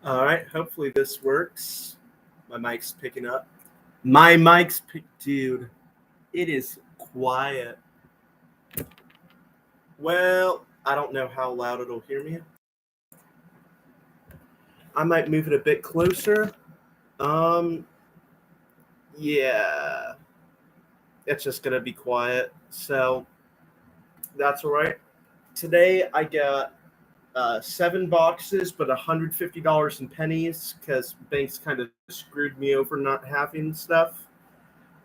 All right, hopefully this works. My mic's picking up. Dude, it is quiet. Well, I don't know how loud it'll hear me. I might move it a bit closer. Um, yeah, it's just gonna be quiet. So that's all right. Today I got 7 boxes, but $150 in pennies because banks kind of screwed me over not having stuff.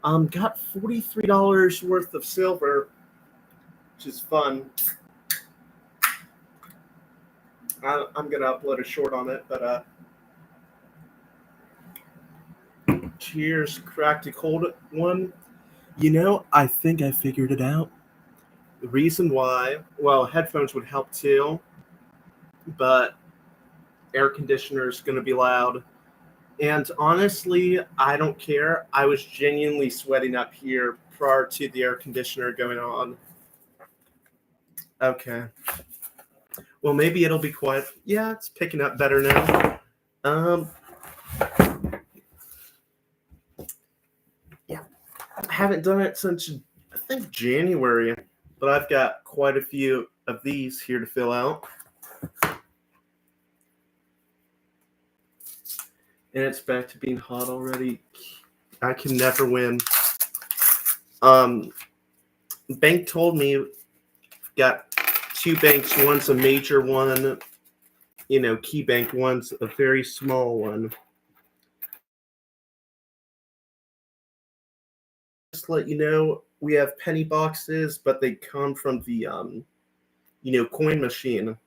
Got $43 worth of silver, which is fun. I'm gonna upload a short on it, but cheers, cracked a cold one. I think I figured it out. The reason why, well, headphones would help too, but air conditioner is gonna be loud. And honestly, I don't care. I was genuinely sweating up here prior to the air conditioner going on. Okay. Well, maybe it'll be quiet. Yeah, it's picking up better now. Um, yeah, I haven't done it since I think January, but I've got quite a few of these here to fill out. And it's back to being hot already. I can never win. Bank told me got 2 banks. One's a major one, key bank. One's a very small one. Just to let you know, we have penny boxes, but they come from the coin machine.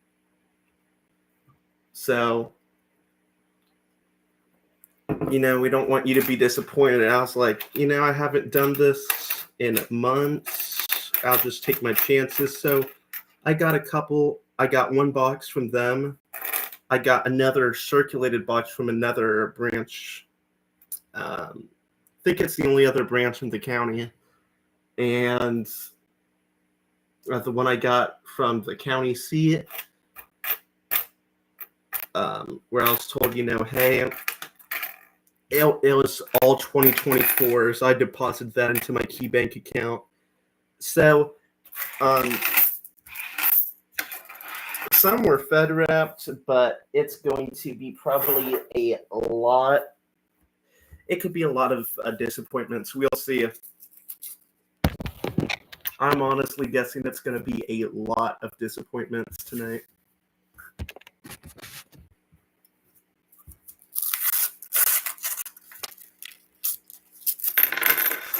So we don't want you to be disappointed. And I was like, I haven't done this in months. I'll just take my chances. So I got a couple. I got 1 box from them. I got another circulated box from another branch. I think it's the only other branch in the county. And the one I got from the county seat, where I was told, hey, it was all 2024s. I deposited that into my key bank account. So, some were Fed wrapped, but it's going to be probably a lot. It could be a lot of disappointments. We'll see. I'm honestly guessing it's going to be a lot of disappointments tonight.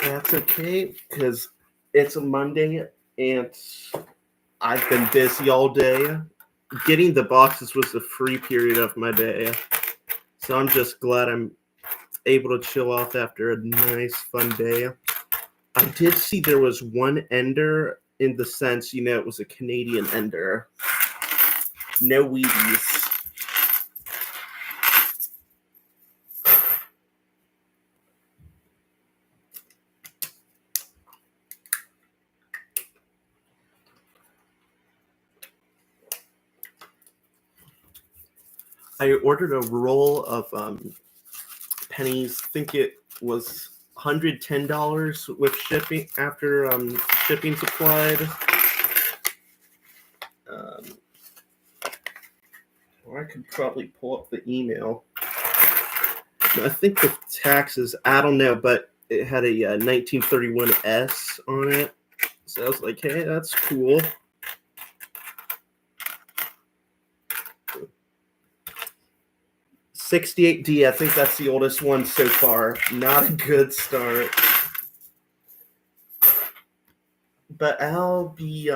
That's okay, because it's a Monday, and I've been busy all day. Getting the boxes was the free period of my day. So I'm just glad I'm able to chill off after a nice, fun day. I did see there was one ender in the sense, it was a Canadian ender. No Wheaties. I ordered a roll of pennies. I think it was $110 with shipping after shipping's applied. Or I could probably pull up the email. I think the taxes, I don't know, but it had a 1931S on it. So I was like, hey, that's cool. '68D, I think that's the oldest one so far. Not a good start. But I'll be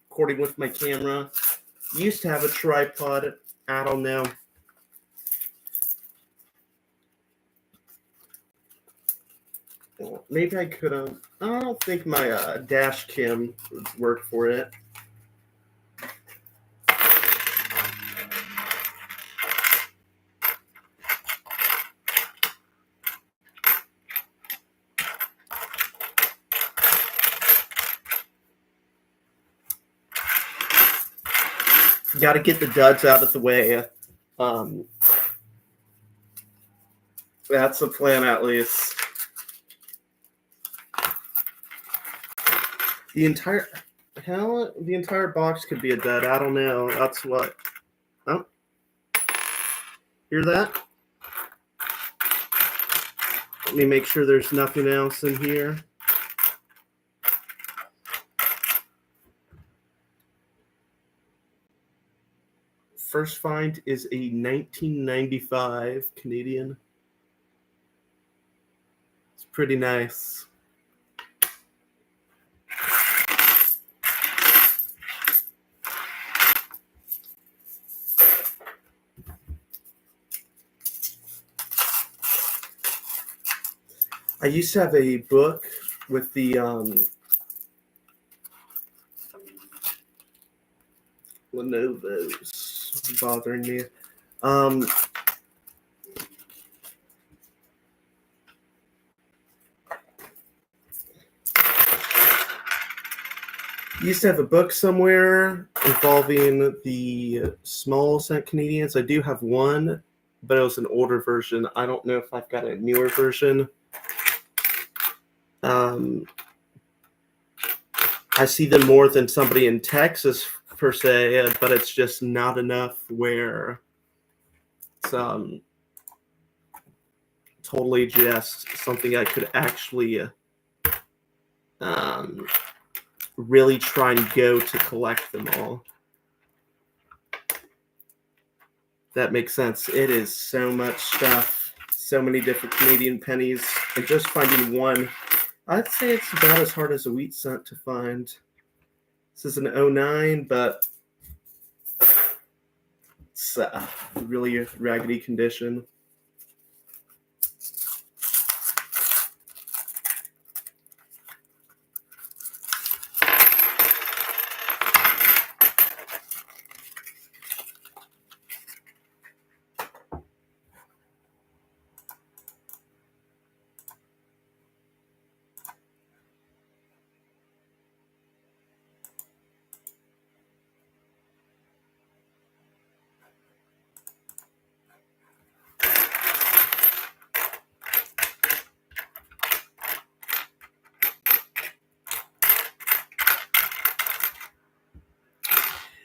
recording with my camera. Used to have a tripod. I don't know. Maybe I could have. I don't think my dash cam would work for it. Got to get the duds out of the way. Um, that's the plan, at least. The entire hell, the entire box could be a dud. I don't know. That's what. Oh, hear that? Let me make sure there's nothing else in here. First find is a 1995 Canadian. It's pretty nice. I used to have a book with the Lenovo's bothering me. Used to have a book somewhere involving the small cent Canadians. I do have one, but it was an older version. I don't know if I've got a newer version. I see them more than somebody in Texas per se, but it's just not enough where it's totally just something I could actually really try and go to collect them all. That makes sense. It is so much stuff, so many different Canadian pennies, and just finding one, I'd say it's about as hard as a wheat cent to find. This is an 09, but it's really raggedy condition.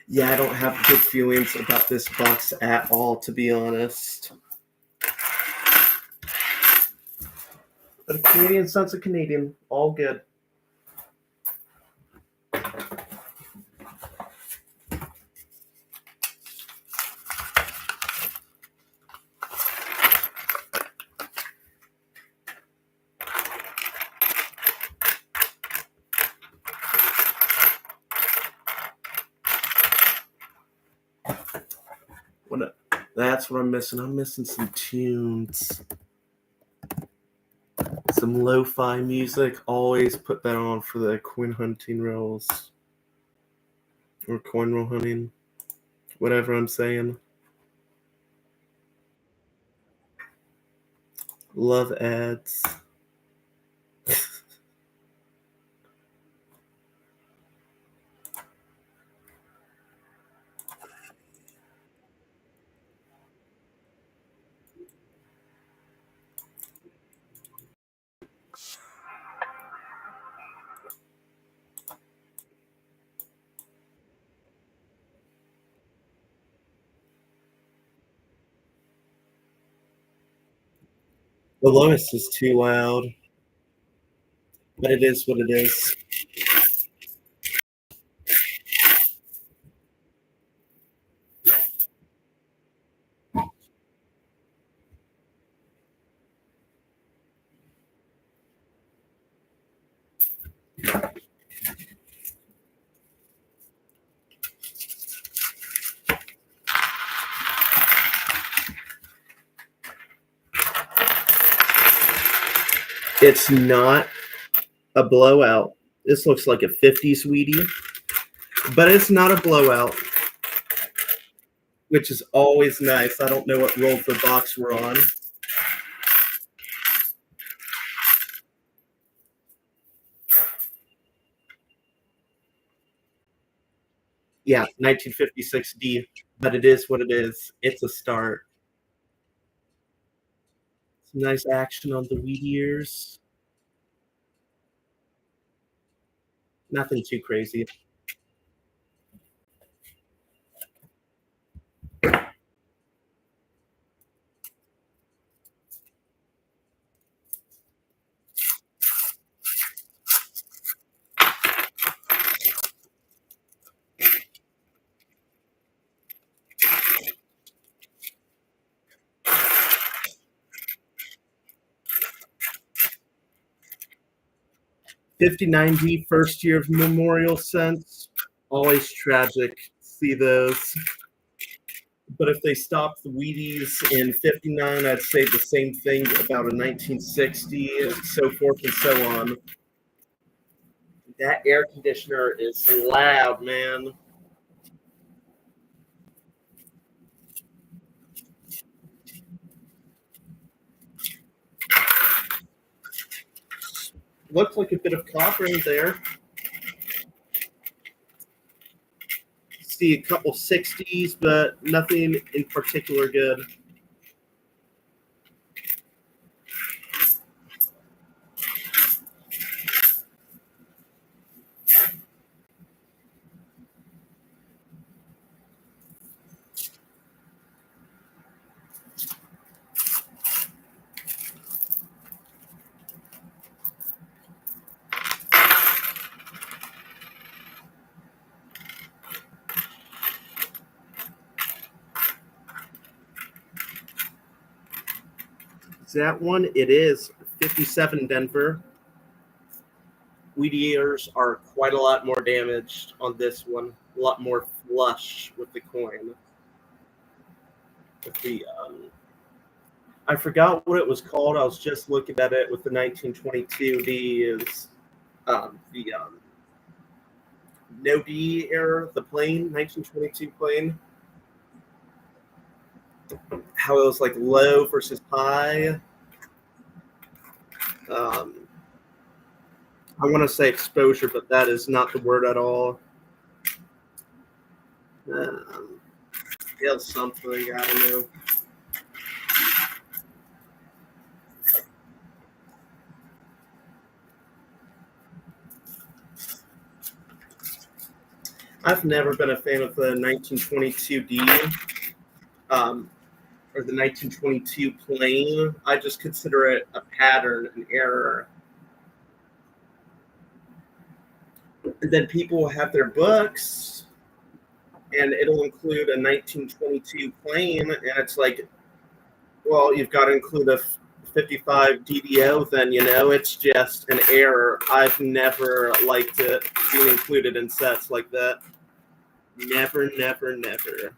Yeah, I don't have good feelings about this box at all, to be honest. But a Canadian cent's a Canadian. All good. That's what I'm missing. I'm missing some tunes. Some lo-fi music. Always put that on for the coin hunting rolls. Or coin roll hunting. Whatever I'm saying. Love ads. The lowest is too loud. But it is what it is. It's not a blowout. This looks like a 50s Wheatie, but it's not a blowout, which is always nice. I don't know what roll of the box we're on. Yeah, 1956 D. But it is what it is. It's a start. Some nice action on the weed ears. Nothing too crazy. '59D first year of Memorial Sense. Always tragic. See those. But if they stopped the Wheaties in '59, I'd say the same thing about a 1960, so forth and so on. That air conditioner is loud, man. Looks like a bit of copper in there. See a couple 60s, but nothing in particular good. That one, it is 57 Denver. Weed ears are quite a lot more damaged on this one. A lot more flush with the coin. With the I forgot what it was called. I was just looking at it with the 1922 D is the no D error, the plane, 1922 plane. How it was like low versus high. I want to say exposure, but that is not the word at all. Yeah, something, I don't know. I've never been a fan of the 1922D or the 1922 plane. I just consider it a pattern, an error. And then people will have their books, and it'll include a 1922 plane, and it's like, well, you've got to include a 55 DDO, then, it's just an error. I've never liked it being included in sets like that. Never, never, never.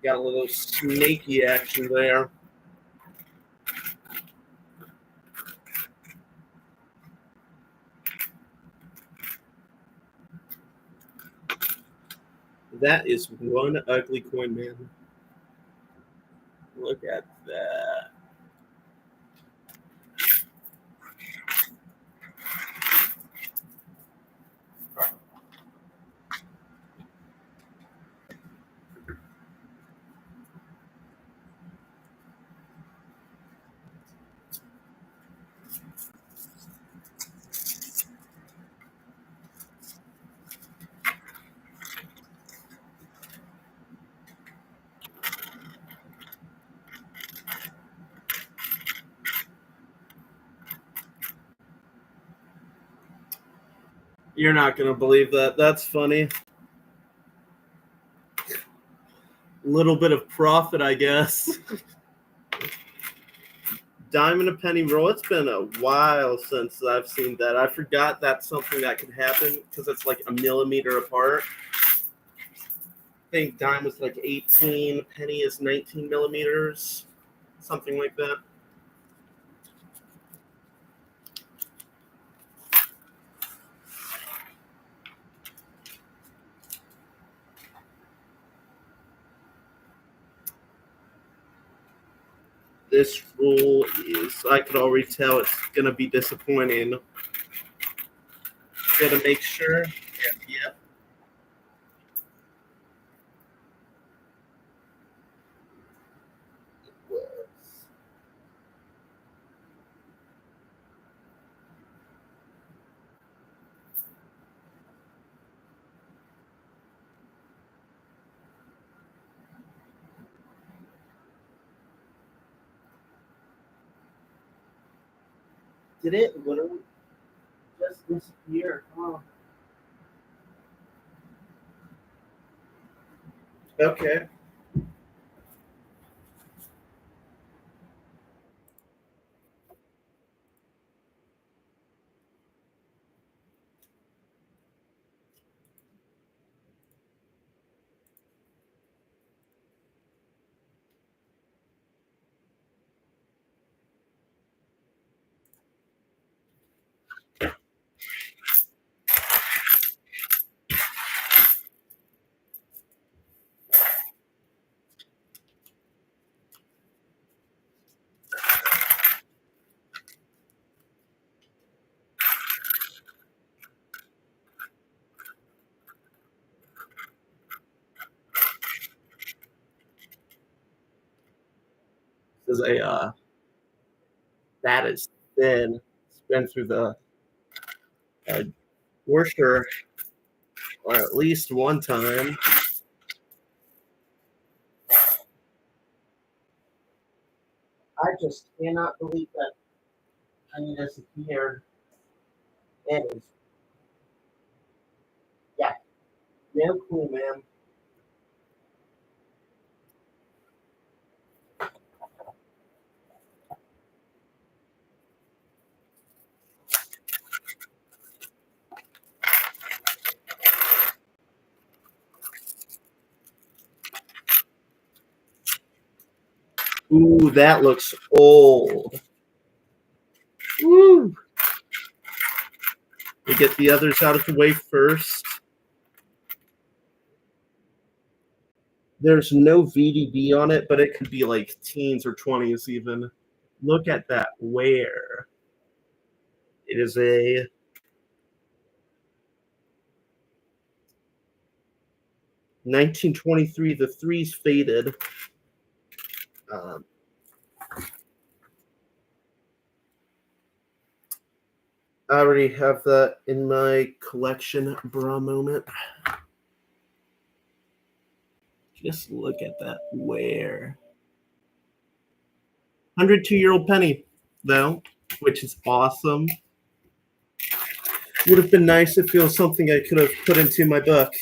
Got a little snaky action there. That is one ugly coin, man. Look at that. You're not going to believe that. That's funny. Little bit of profit, I guess. Dime and a penny roll. It's been a while since I've seen that. I forgot that's something that could happen because it's like a millimeter apart. I think dime was like 18, penny is 19 millimeters, something like that. This rule is, I could already tell it's going to be disappointing. Gotta make sure. Yep. Did it literally just disappear? Oh. Okay. This is that is thin. It's been through the washer, or at least one time. I just cannot believe that honey disappeared. It is, yeah, no cool, man. Ooh, that looks old. Woo! We get the others out of the way first. There's no VDB on it, but it could be like teens or 20s even. Look at that wear. It is a 1923. The three's faded. Um, I already have that in my collection, bra moment. Just look at that wear. 102-year-old penny, though, which is awesome. Would have been nice if it was something I could have put into my book.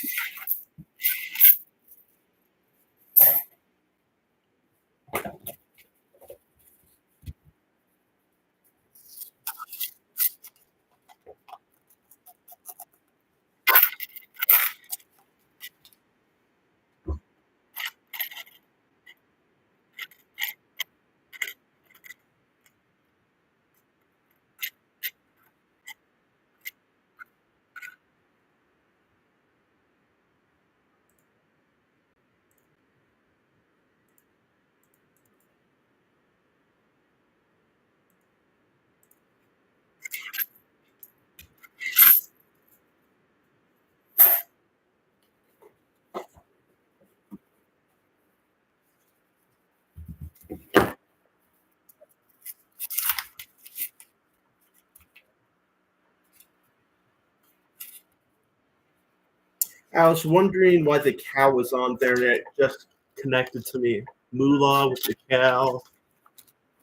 I was wondering why the cow was on there and it just connected to me. Moolah with the cow.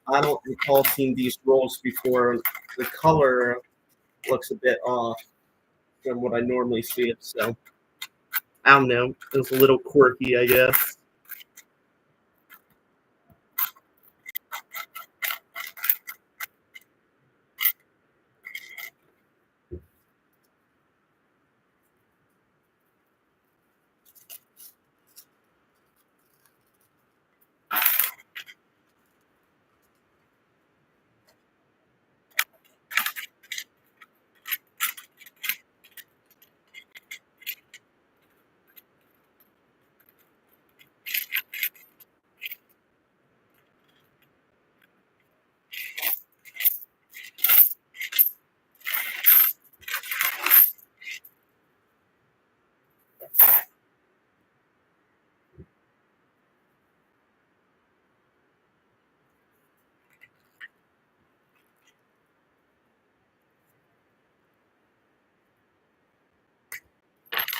I don't recall seeing these rolls before. The color looks a bit off from what I normally see it, so I don't know. It was a little quirky, I guess.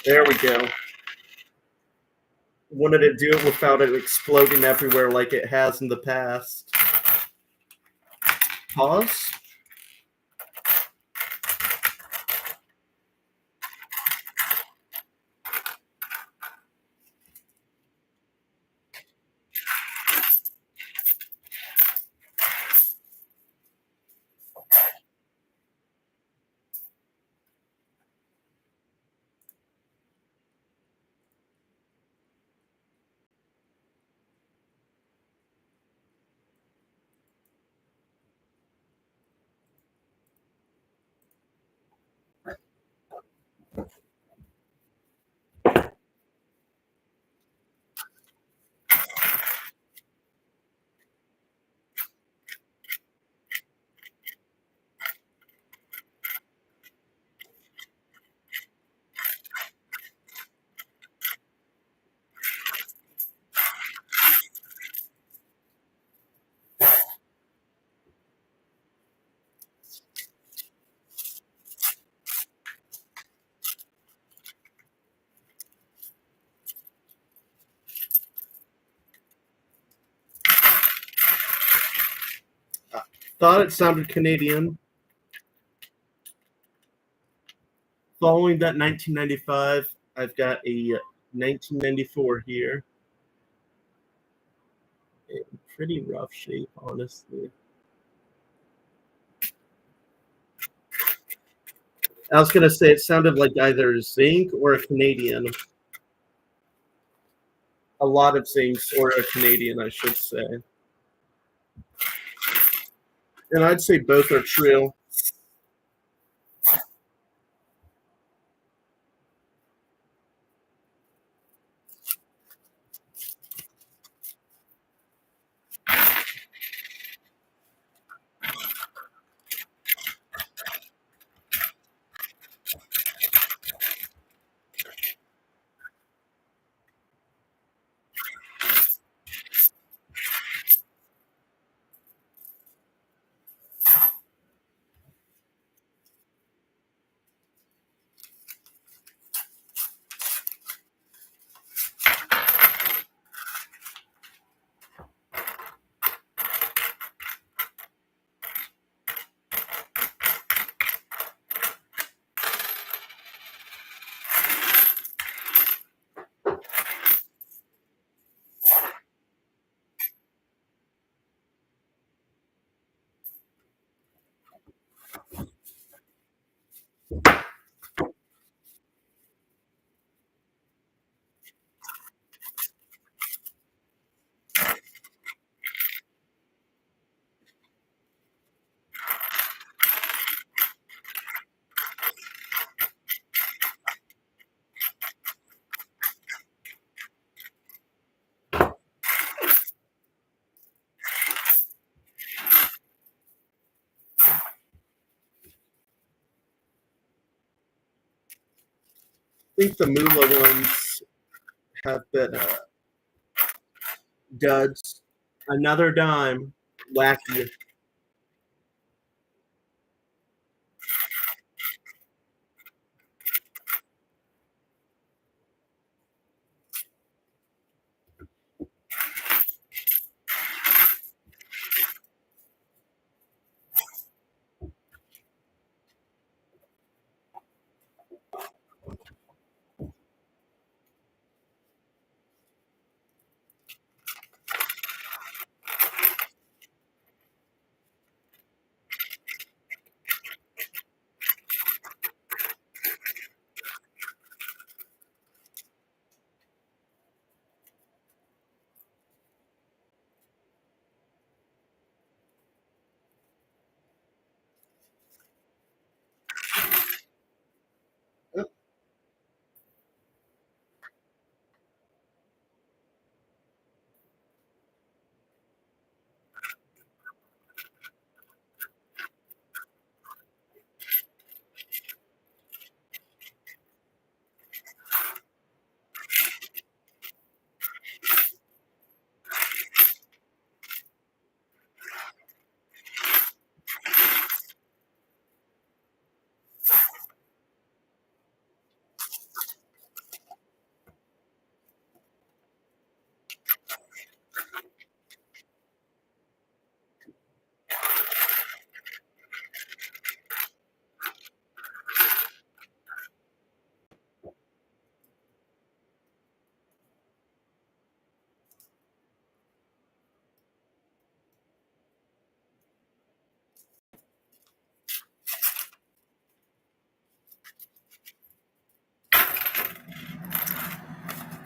There we go. Wanted to do it without it exploding everywhere like it has in the past. Pause. Thought it sounded Canadian. Following that 1995, I've got a 1994 here. In pretty rough shape, honestly. I was going to say it sounded like either zinc or a Canadian. A lot of zincs or a Canadian, I should say. And I'd say both are true. I think the Moolah ones have been duds. Another dime. Wacky.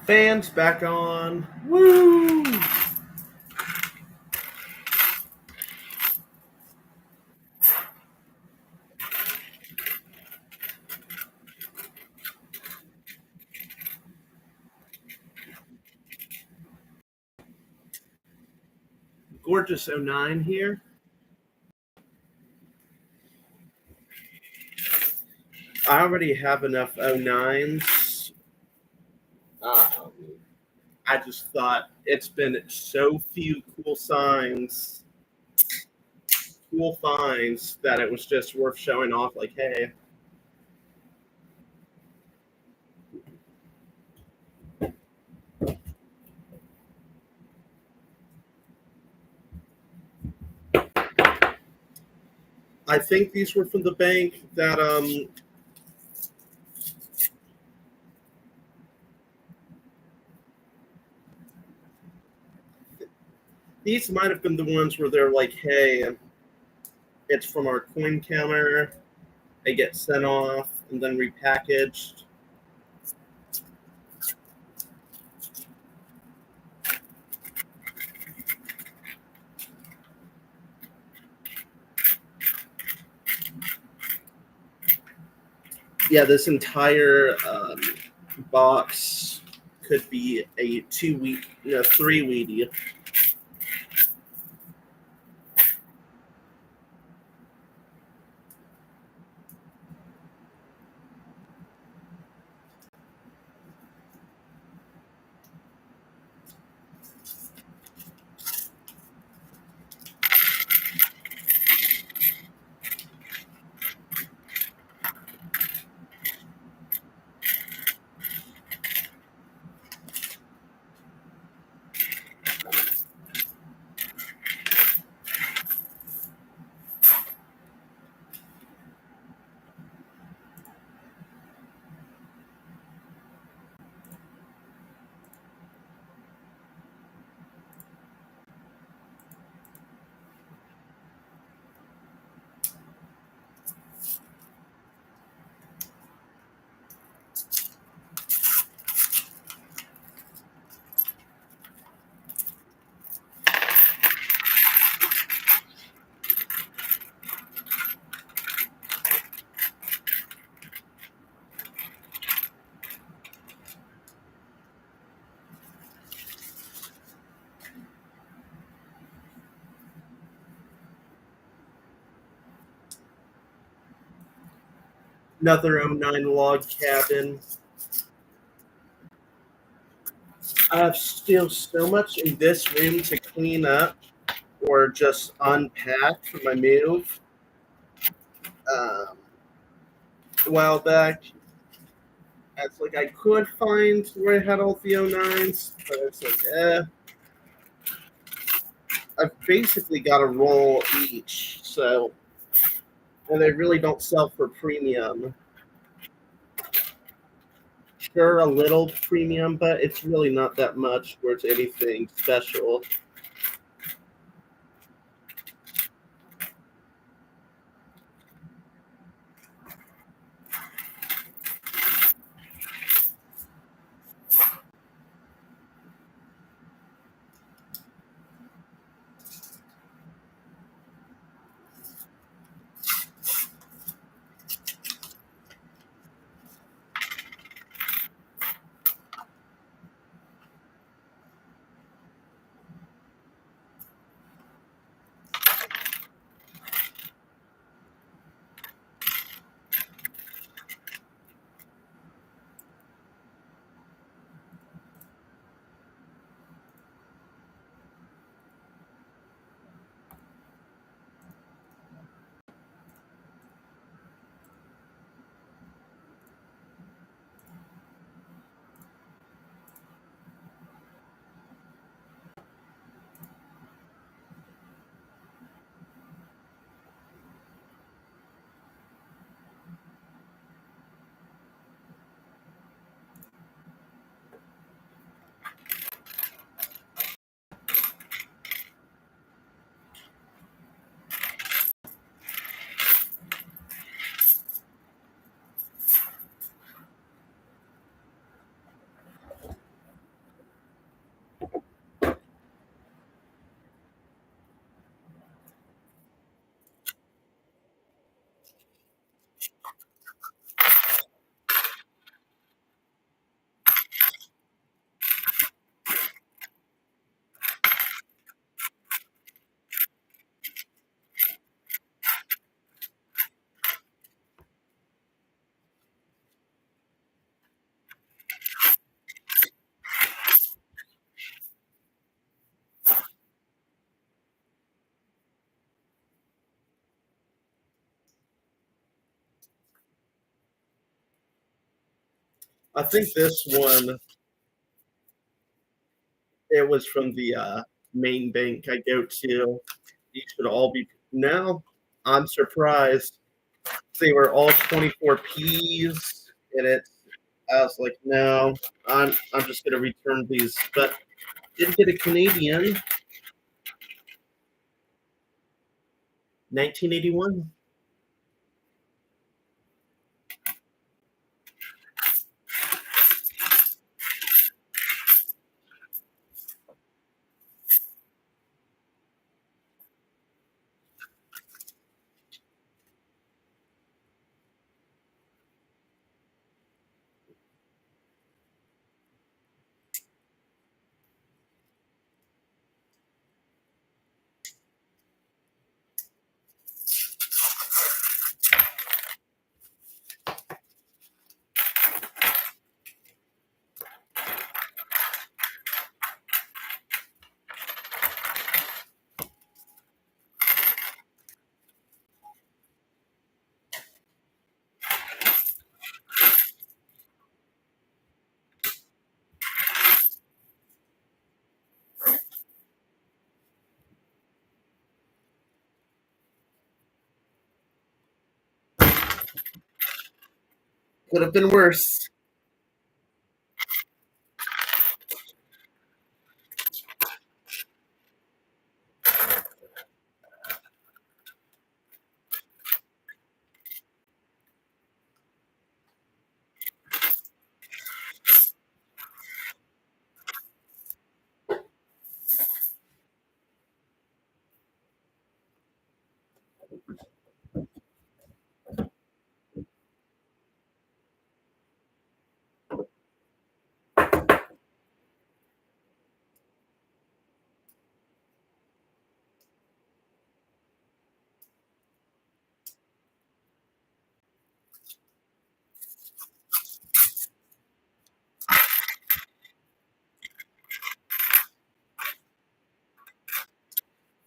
Fans back on. Woo! Gorgeous 09 here. I already have enough 09s. I just thought it's been so few cool finds that it was just worth showing off. Like, hey, I think these were from the bank that these might have been the ones where they're like, hey, it's from our coin counter. They get sent off and then repackaged. Yeah, this entire box could be a 3 Wheatie. Another 09 log cabin. I have still so much in this room to clean up or just unpack for my move. A while back, it's like I could find where I had all the 09s, but it's like, I've basically got a roll each, so, and they really don't sell for premium. Sure, a little premium, but it's really not that much where it's anything special. I think this one, it was from the main bank I go to. These should all be. No, I'm surprised. They were all 24Ps, and I was like, no, I'm just gonna return these. But did get a Canadian, 1981. Could have been worse.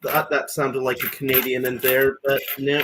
That sounded like a Canadian in there, but no.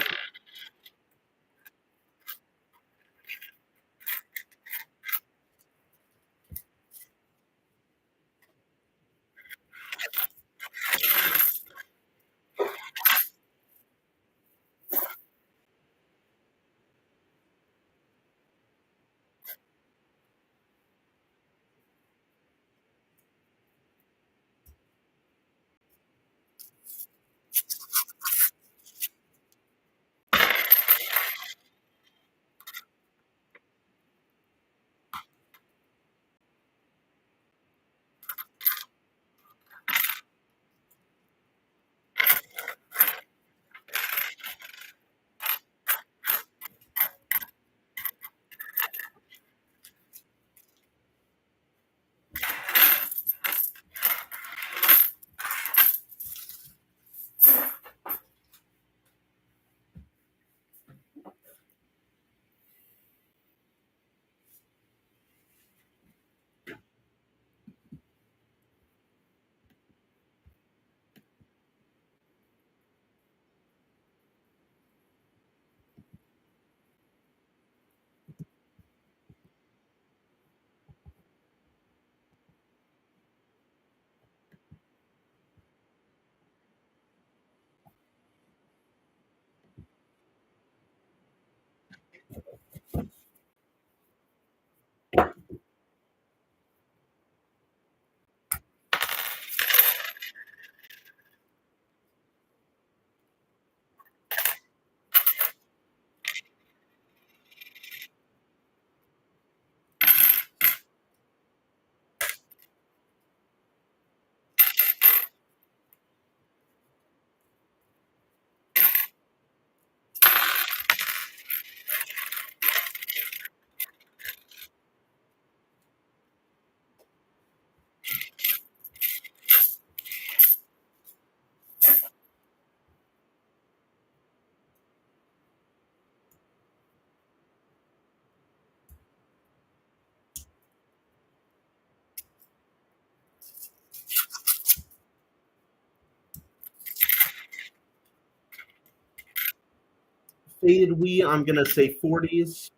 Faded we, I'm gonna say 40s.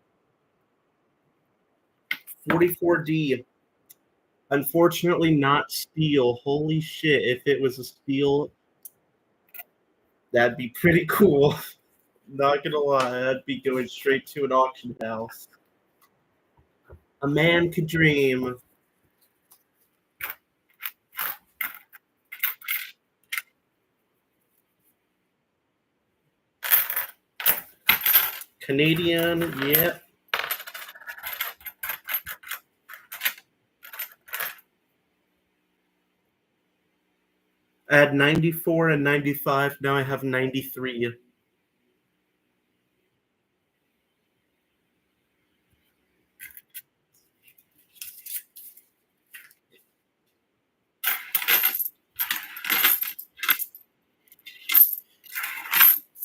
44D. Unfortunately, not steel. Holy shit! If it was a steel, that'd be pretty cool. Not gonna lie, I'd be going straight to an auction house. A man could dream. Canadian, yeah. I had 94 and 95. Now I have 93.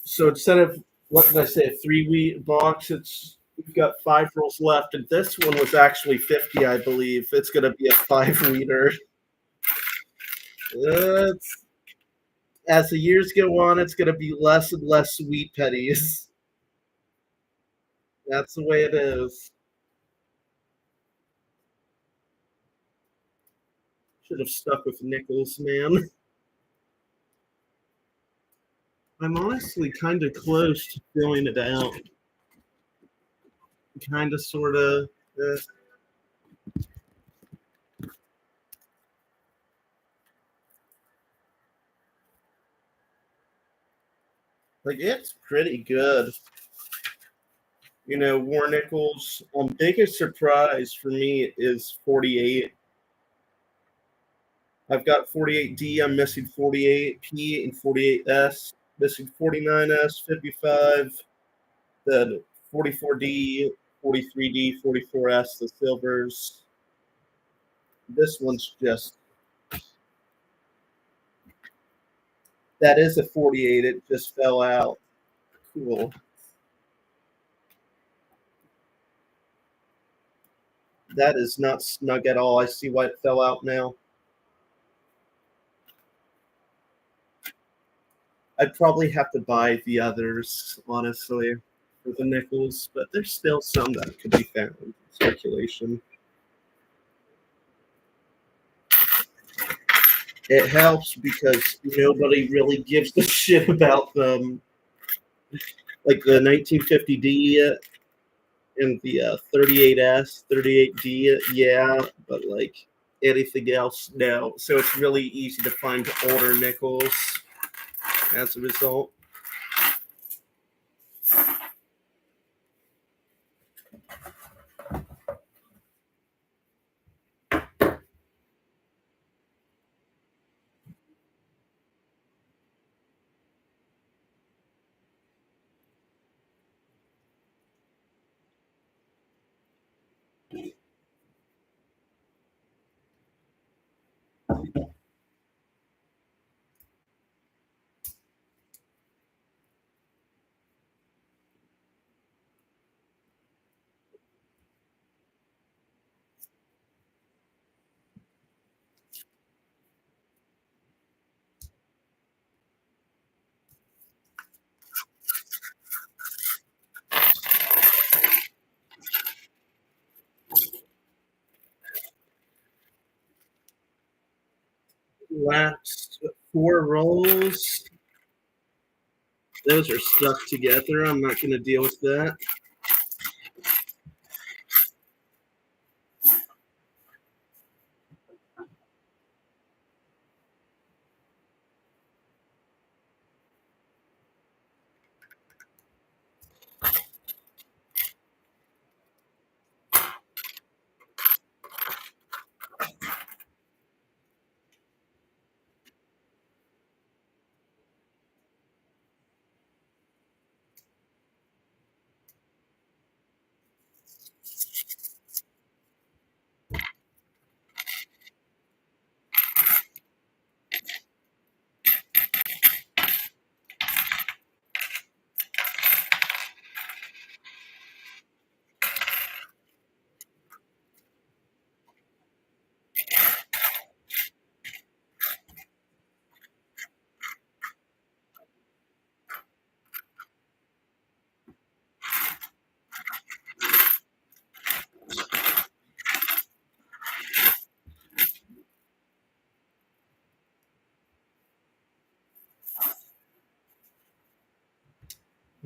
So instead of, what did I say, a 3-wheat box, we've got 5 rolls left, and this one was actually 50, I believe. It's going to be a 5-wheater. As the years go on, it's going to be less and less sweet petties. That's the way it is. Should have stuck with nickels, man. I'm honestly kind of close to filling it out. Kind of, sort of. Like, it's pretty good. You know, War Nichols. Biggest surprise for me is 48. I've got 48D. I'm missing 48P and 48S. Missing 49S, 55, then 44D, 43D, 44S, the silvers. This one's just. That is a 48. It just fell out. Cool. That is not snug at all. I see why it fell out now. I'd probably have to buy the others, honestly, for the nickels, but there's still some that could be found in circulation. It helps because nobody really gives a shit about them. Like the 1950D and the 38S, 38D, yeah, but like anything else, no. So it's really easy to find older nickels as a result. Last 4 rolls. Those are stuck together. I'm not going to deal with that.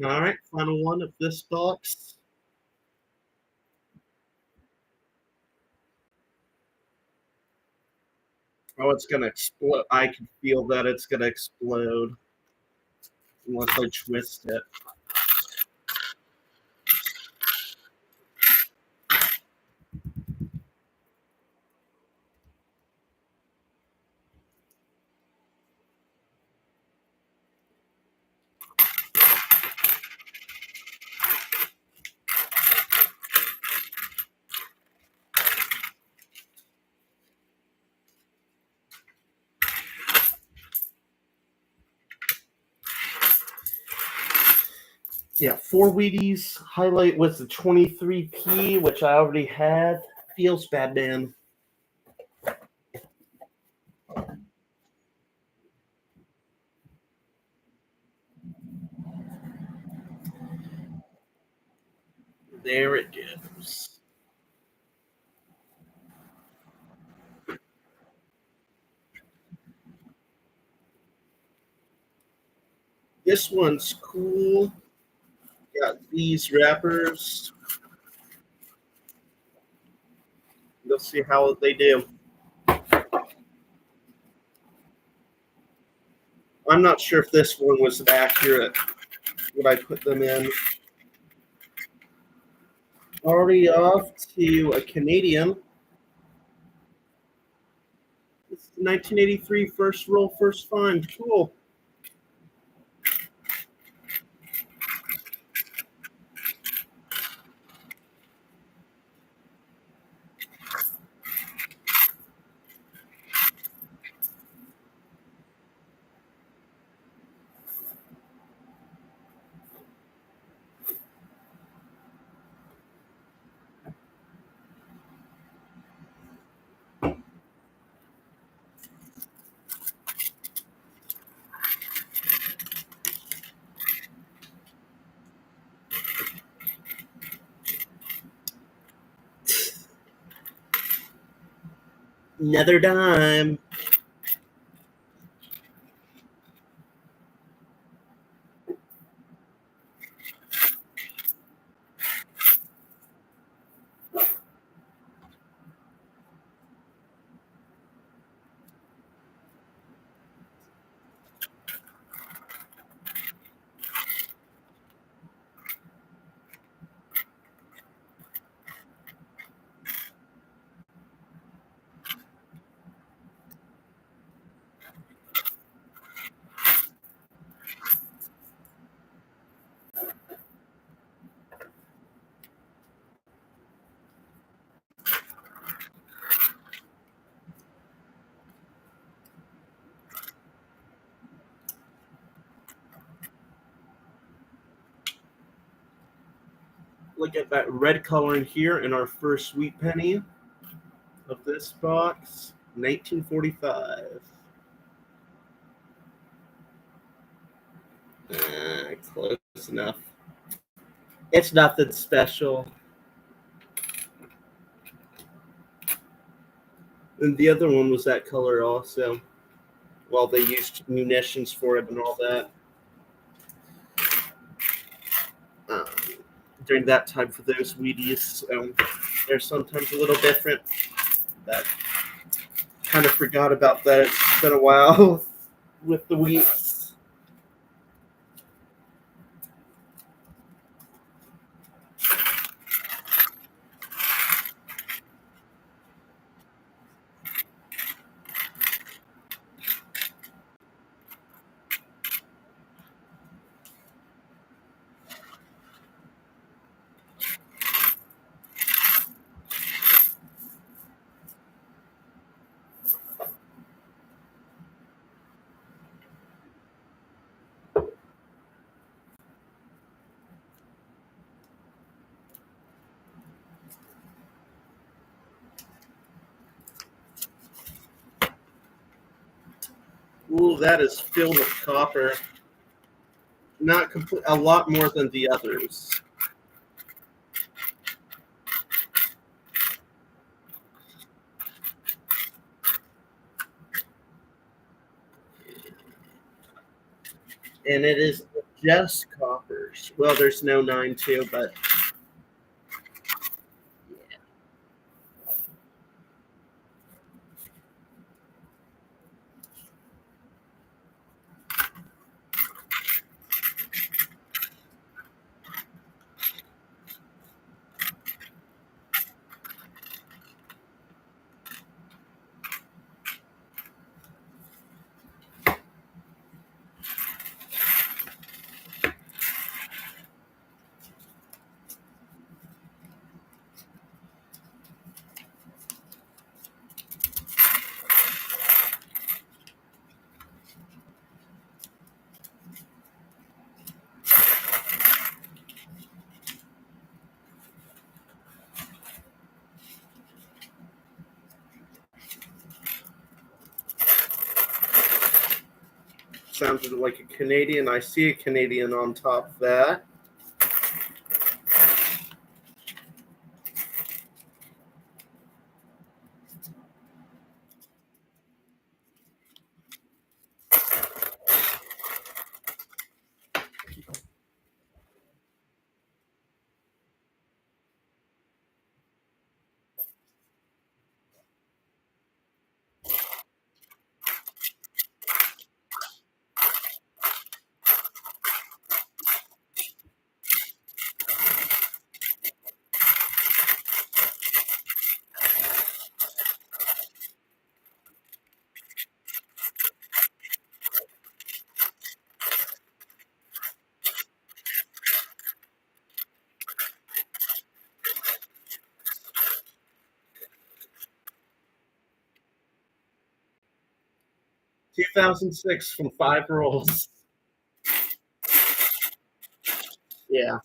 All right, final one of this box. Oh, it's gonna explode. I can feel that it's gonna explode unless I twist it. Yeah, 4 Wheaties. Highlight was the 23p, which I already had. Feels bad, man. There it goes. This one's cool. Got these wrappers. You'll see how they do. I'm not sure if this one was accurate when I put them in. Already off to a Canadian. It's 1983 first roll, first find. Cool. Another dime. Look at that red color in here in our first sweet penny of this box. 1945. Close enough. It's nothing special. And the other one was that color also. Well, they used munitions for it and all that. Um, During that time for those Wheaties, they're sometimes a little different. That kind of forgot about that. It's been a while with the wheats. Ooh, that is filled with copper. Not complete. A lot more than the others. And it is just copper. Well, there's no 9 too, but yeah. Sounded like a Canadian. I see a Canadian on top of that. $2,006 from 5 rolls. Yeah.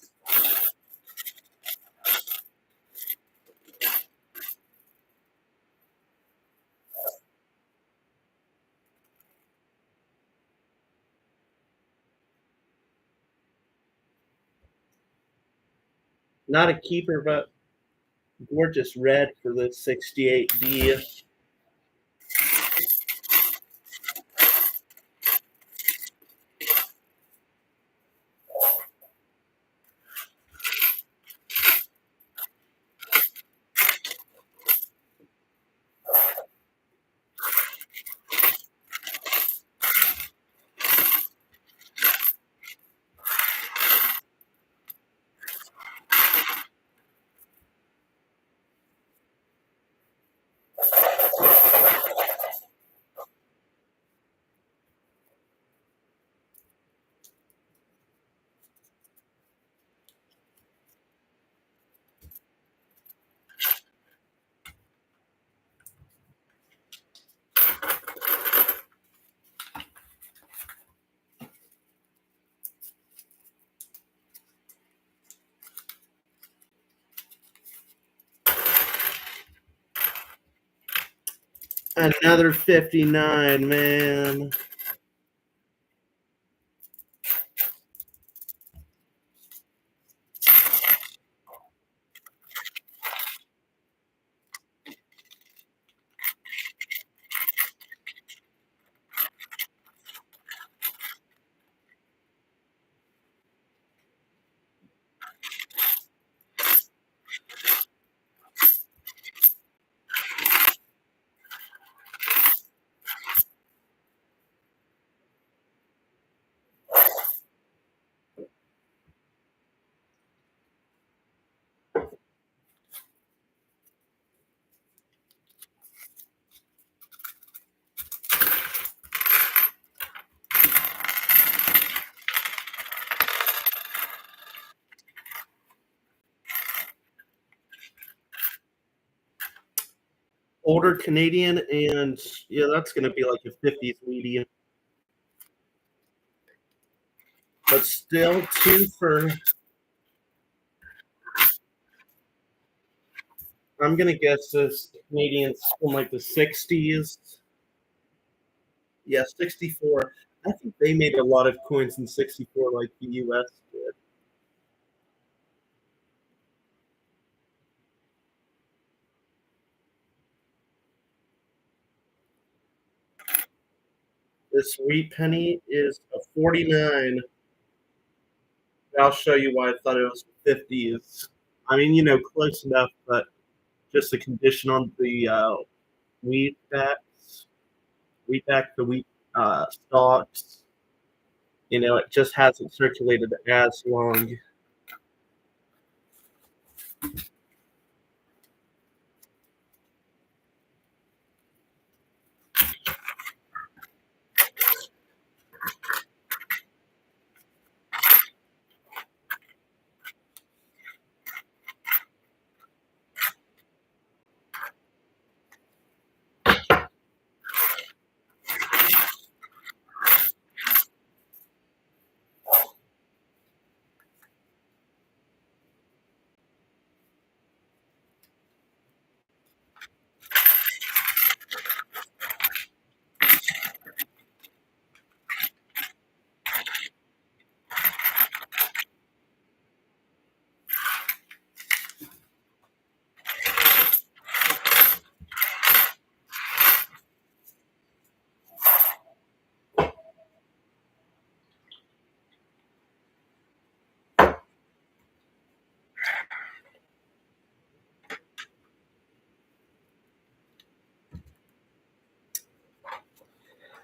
Not a keeper, but gorgeous red for the 68D. Another 59, man. Older Canadian, and yeah, that's going to be like a 50s medium. But still, 2 for. I'm going to guess this Canadian's from like the 60s. Yeah, 64. I think they made a lot of coins in 64 like the US did. This wheat penny is a 49. I'll show you why I thought it was 50s. I mean, you know, close enough, but just the condition on the wheat backs, the wheat stalks, you know, it just hasn't circulated as long.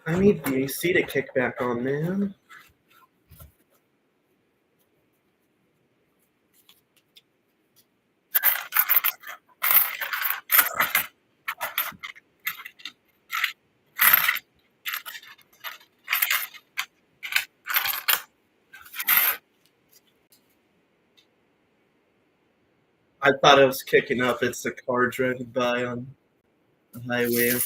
I need the AC to kick back on, man. I thought it was kicking up. It's the car driving by on the highway.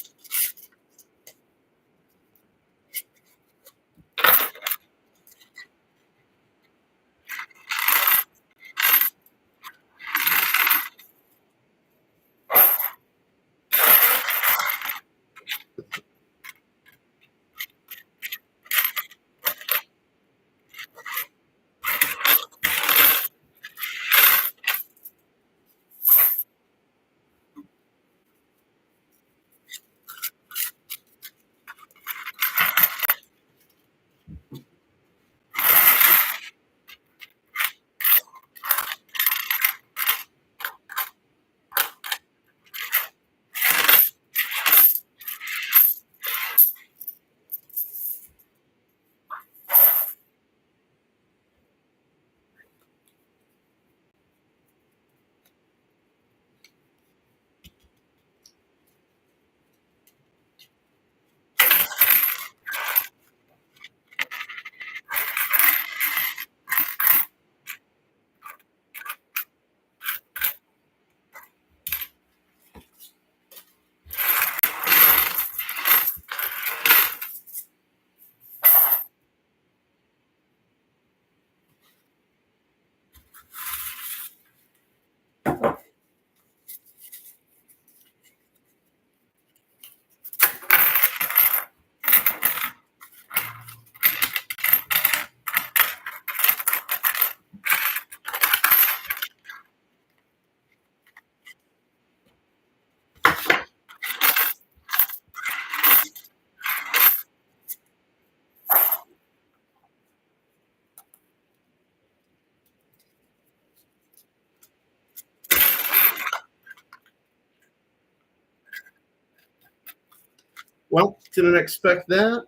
Well, didn't expect that.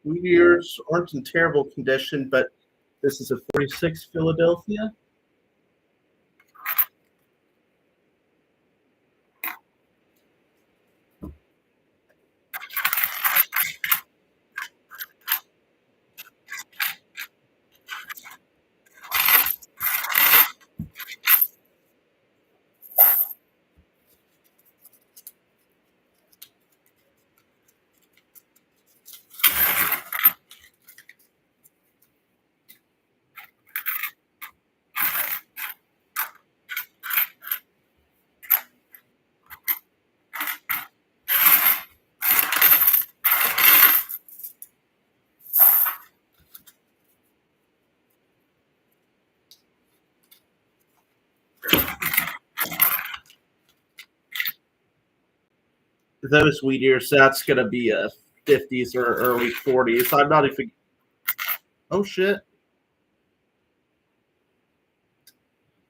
Wheat ears aren't in terrible condition, but this is a 46 Philadelphia. Those wheat ears, that's going to be a 50s or early 40s. I'm not even. Oh, shit.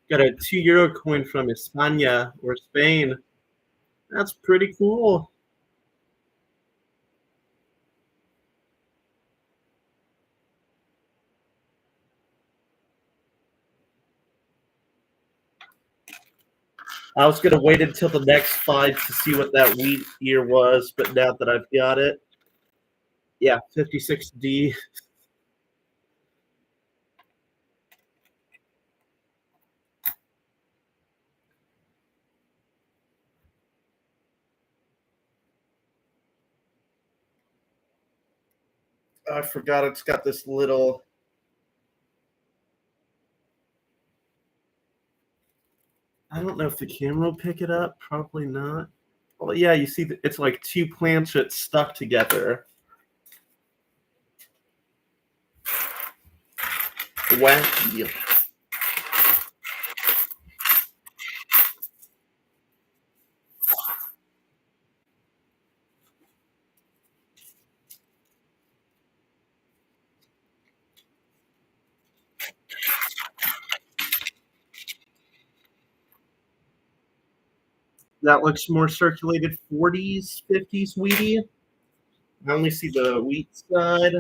Got a €2 coin from España or Spain. That's pretty cool. I was gonna wait until the next fight to see what that wheat year was, but now that I've got it, yeah, 56D. I forgot it's got this little. I don't know if the camera will pick it up. Probably not. Well, yeah, you see, it's like two planchets stuck together. Wacky. That looks more circulated 40s, 50s wheaty. I only see the wheat side.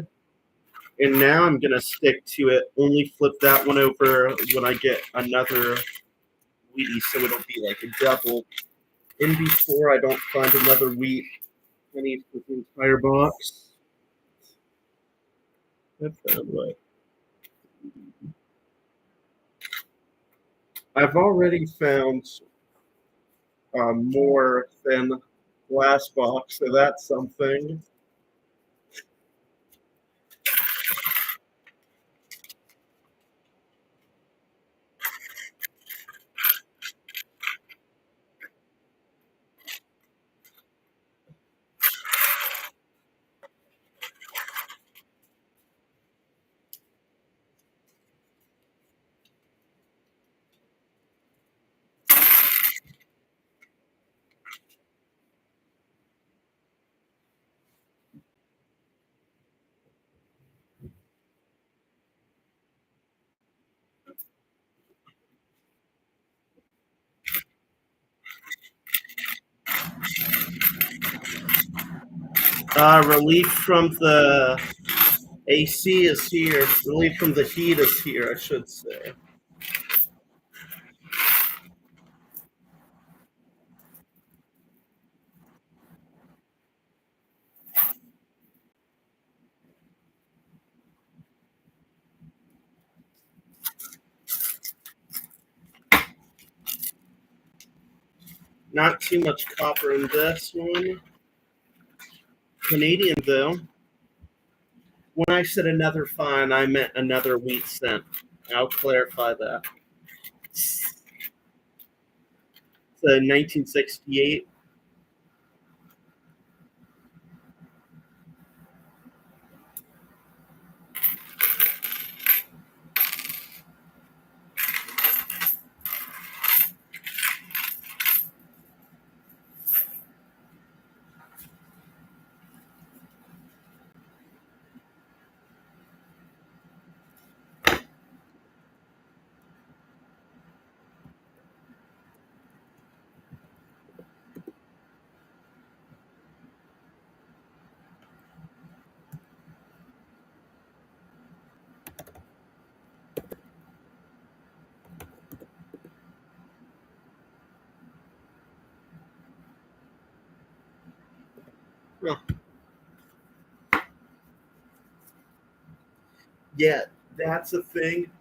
And now I'm going to stick to it. Only flip that one over when I get another wheaty, so it'll be like a double. In before I don't find another wheat. I need for the entire box. I found what? I've already found more than last box, so that's something. Relief from the AC is here. Relief from the heat is here, I should say. Not too much copper in this one. Canadian, though. When I said another fine, I meant another wheat cent. I'll clarify that. It's 1968. Well, yeah, that's a thing.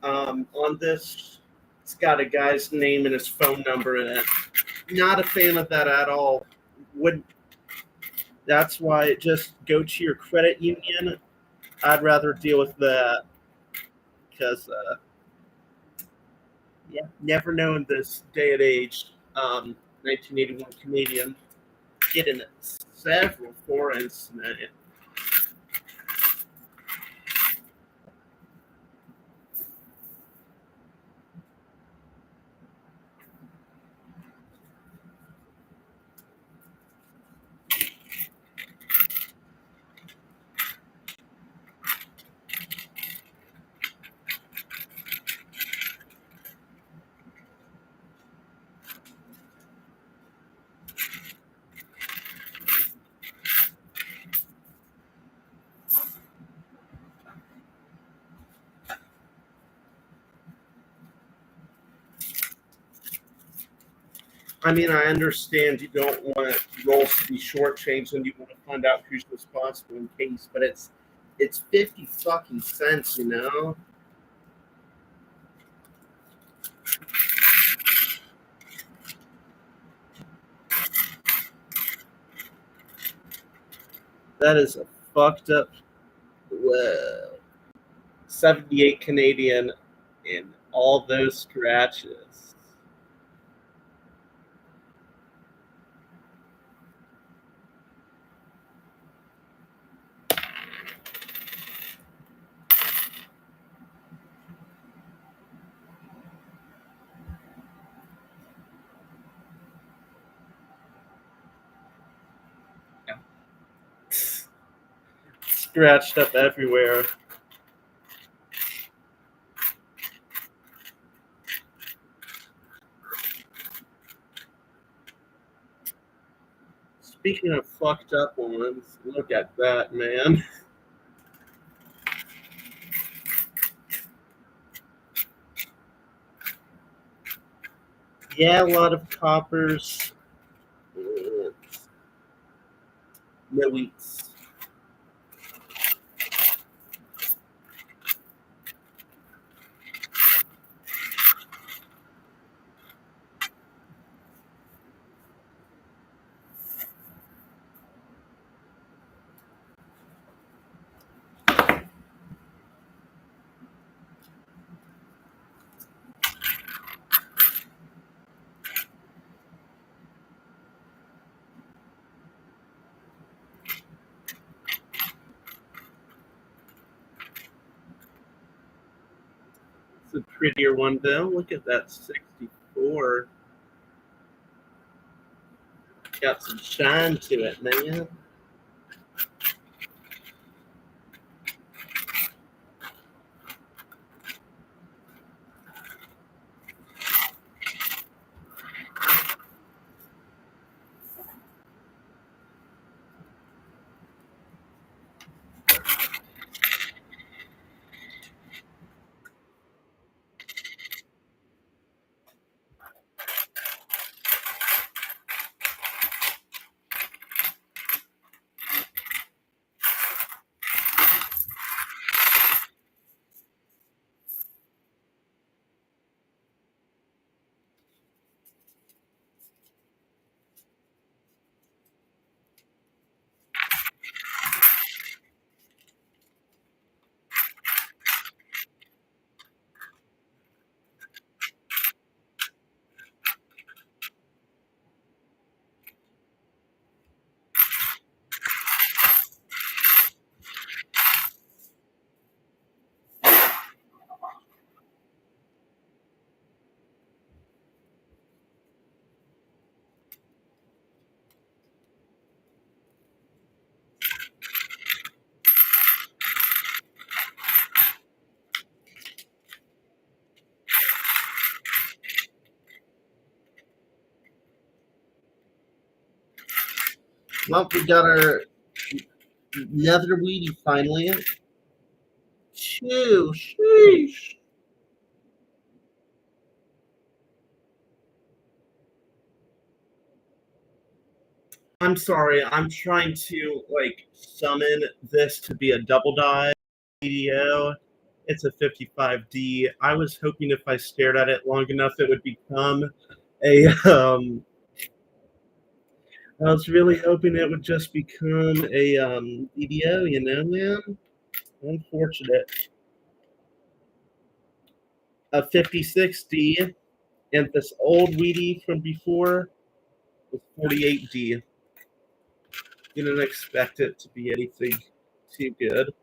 On this, it's got a guy's name and his phone number in it. Not a fan of that at all. Would That's why just go to your credit union. I'd rather deal with that because, yeah, never know in this day and age. 1981 Canadian getting several foreigns. I mean, I understand you don't want rolls to be shortchanged and you want to find out who's responsible in case, but it's 50 fucking cents, you know? That is a fucked up. Whoa. 78 Canadian in all those scratches. Scratched up everywhere. Speaking of fucked up ones, look at that, man. Yeah, a lot of coppers. No wheats. It's a prettier one though. Look at that 64. Got some shine to it, man. Well, we got our another weedy finally. Shoo, sheesh. I'm sorry, I'm trying to like summon this to be a double die video. It's a 55D. I was hoping if I stared at it long enough it would become a I was really hoping it would just become a video, you know, man. Unfortunate. A 56D and this old weedy from before was 48D. Didn't expect it to be anything too good.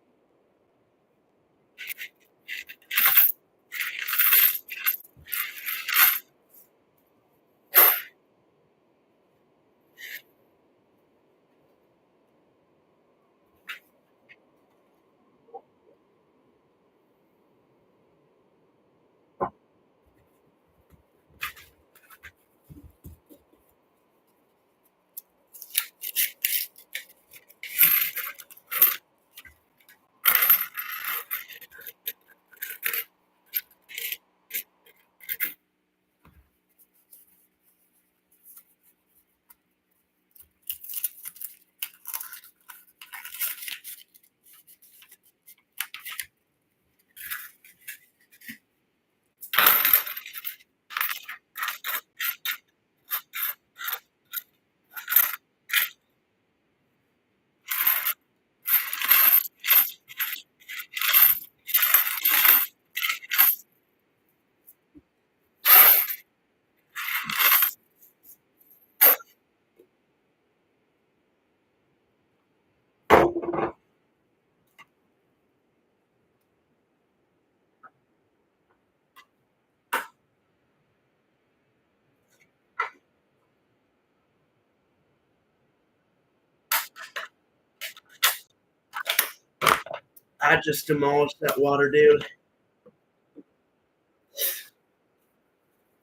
I just demolished that water, dude.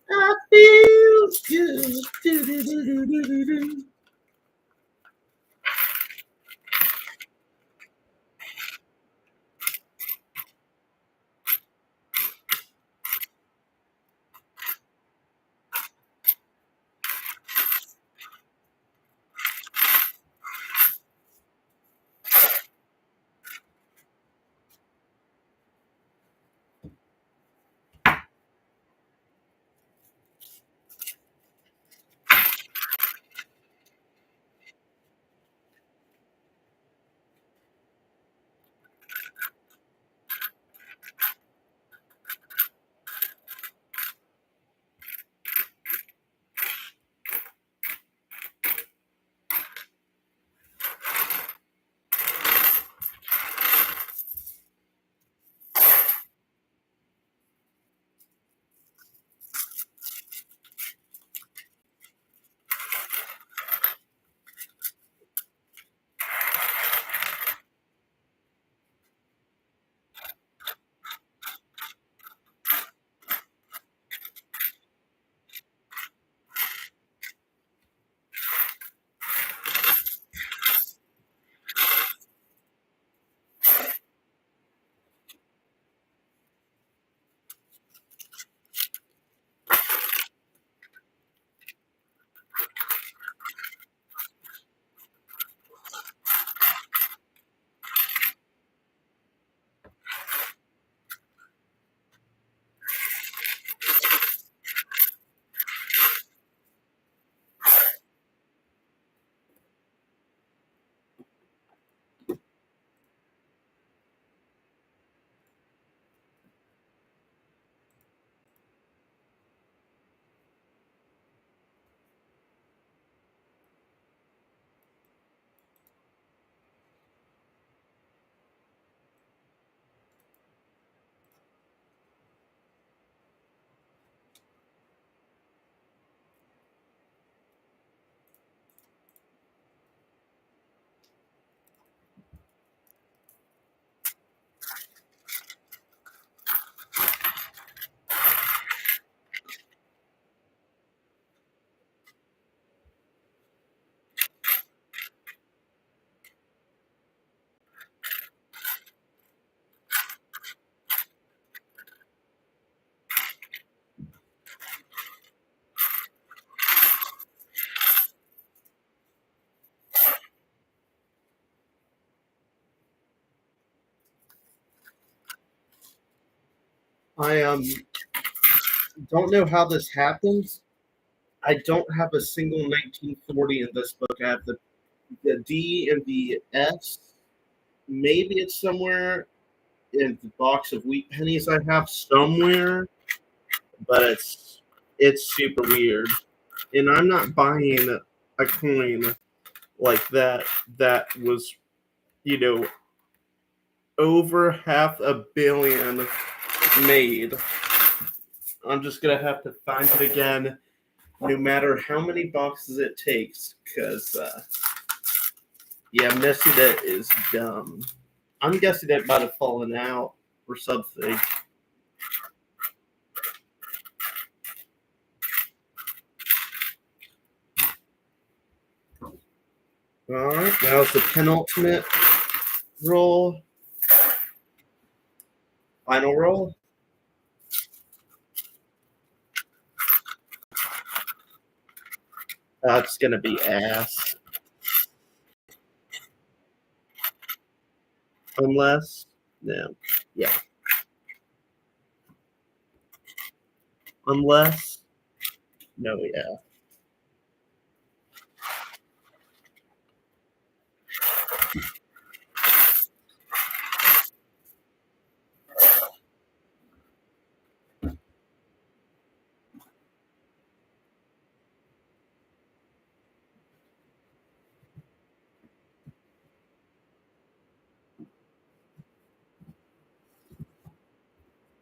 I feel good. Do, do, do, do, do, do, do. I don't know how this happens. I don't have a single 1940 in this book. I have the D and the S. Maybe it's somewhere in the box of wheat pennies I have somewhere, but it's super weird. And I'm not buying a coin like that was, you know, over half a billion made. I'm just gonna have to find it again, no matter how many boxes it takes, because yeah, missing it is dumb. I'm guessing it might have fallen out or something. All right, that was the penultimate roll. Final roll. That's gonna be ass. Unless, no, yeah. Unless, no, yeah.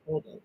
Hold on.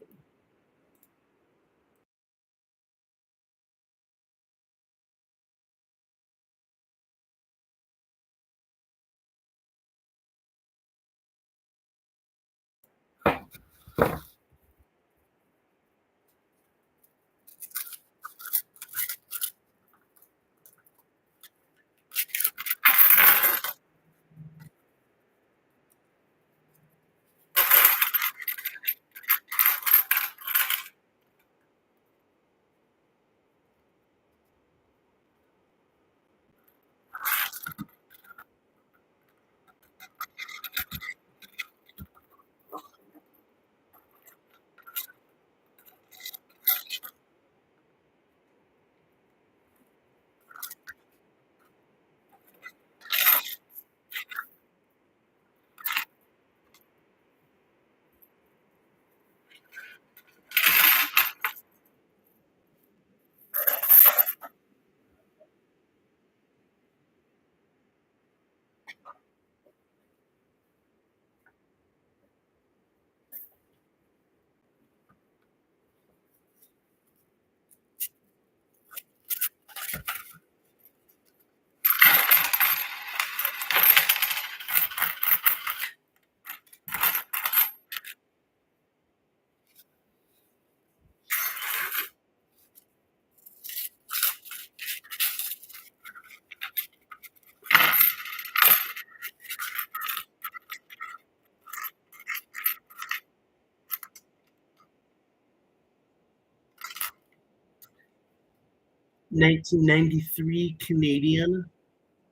1993 Canadian.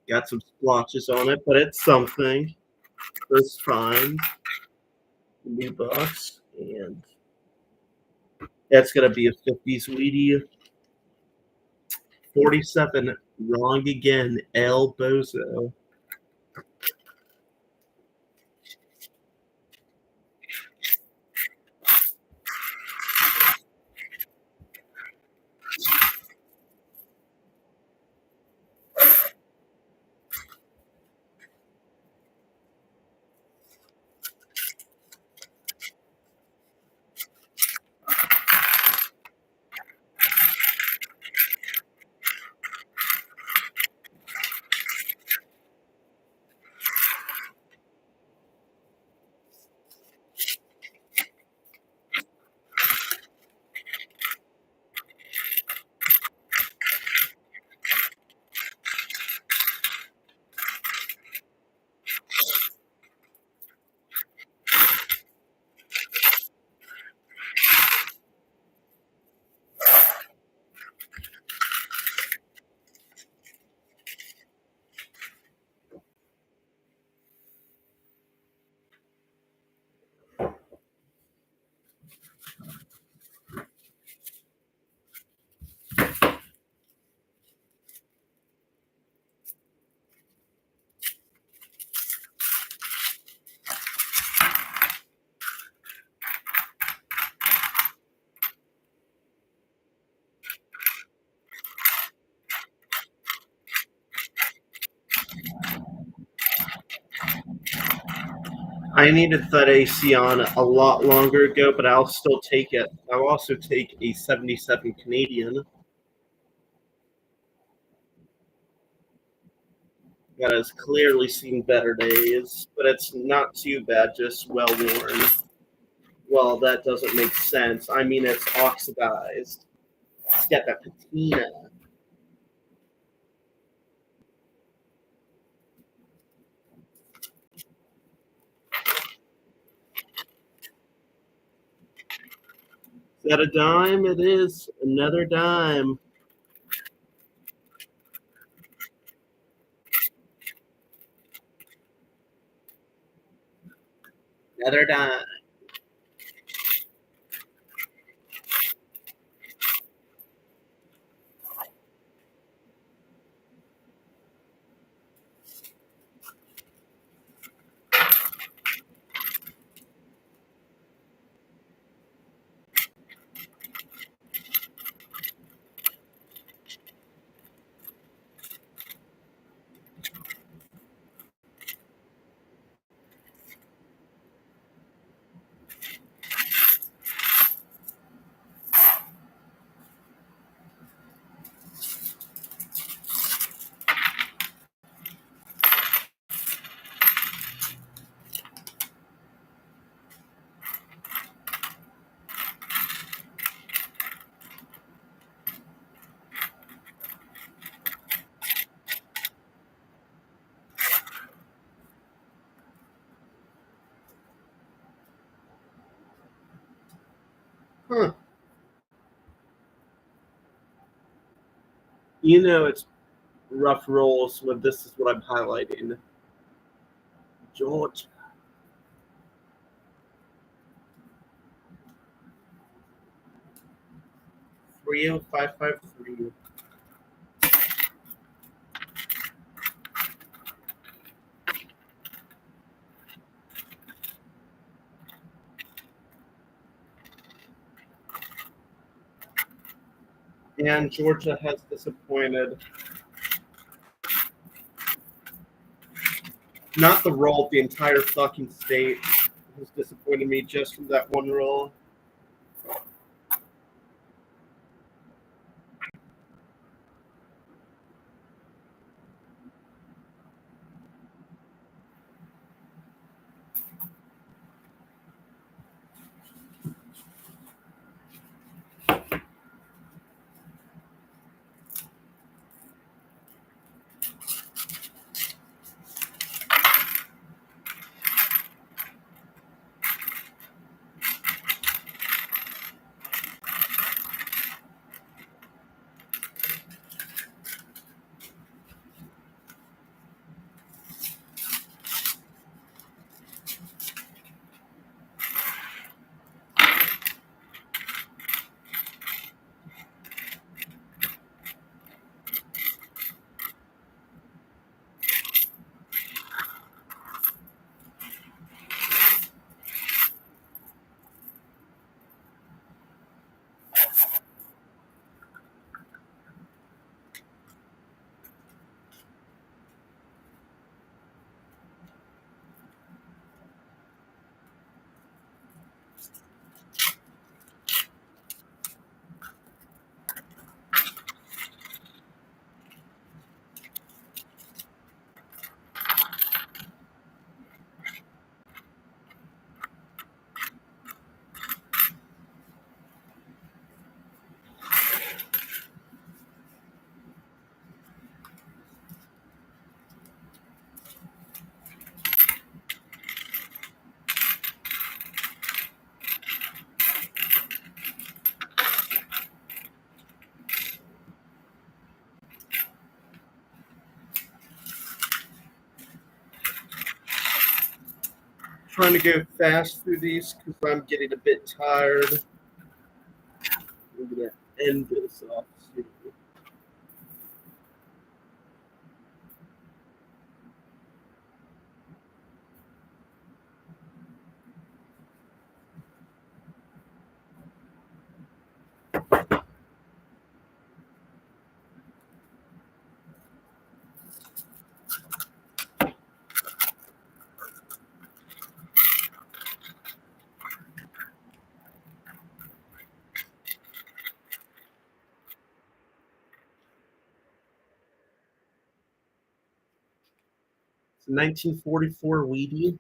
Got some splotches on it, but it's something. It's fine. New box, and that's gonna be a 50s Wheatie. 47, wrong again. El Bozo. I needed that AC on a lot longer ago, but I'll still take it. I'll also take a 77 Canadian. That has clearly seen better days, but it's not too bad, just well worn. Well, that doesn't make sense. I mean, it's oxidized. It's got that patina. Is that a dime? It is. Another dime. Another dime. Huh. You know it's rough rolls when this is what I'm highlighting. George. 30553. And Georgia has disappointed. Not the roll, the entire fucking state has disappointed me just from that one roll. trying to go fast through these because I'm getting a bit tired. I'm going to end this off soon. It's a 1944 Wheatie.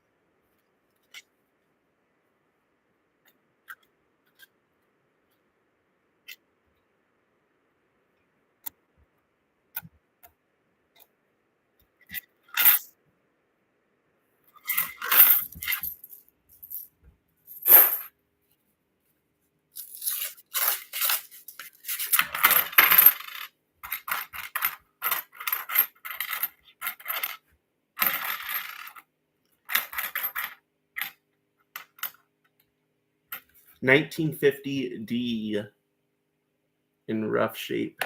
$19.50 in rough shape.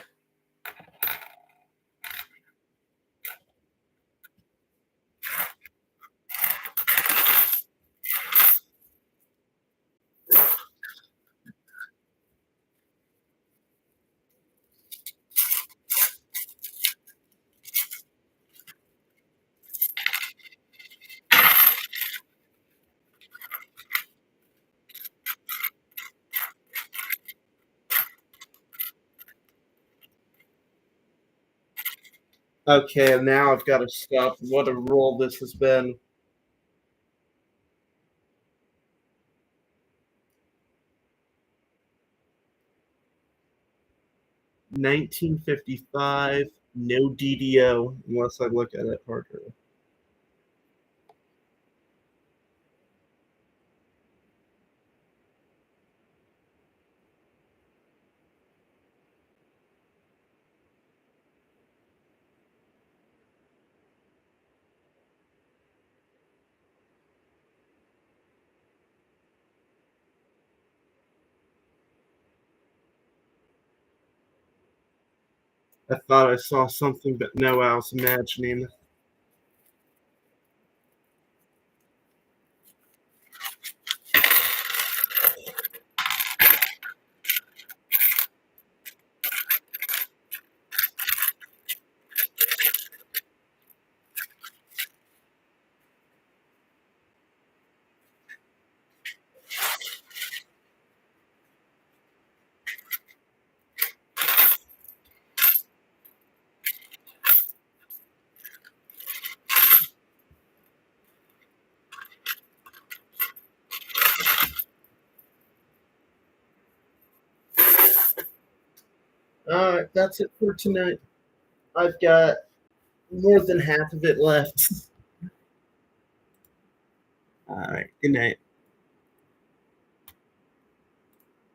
Okay, now I've got to stop. What a roll this has been. $19.55, no DDO unless I look at it harder. I thought I saw something, but no, I was imagining. All right, that's it for tonight. I've got more than half of it left. All right, good night.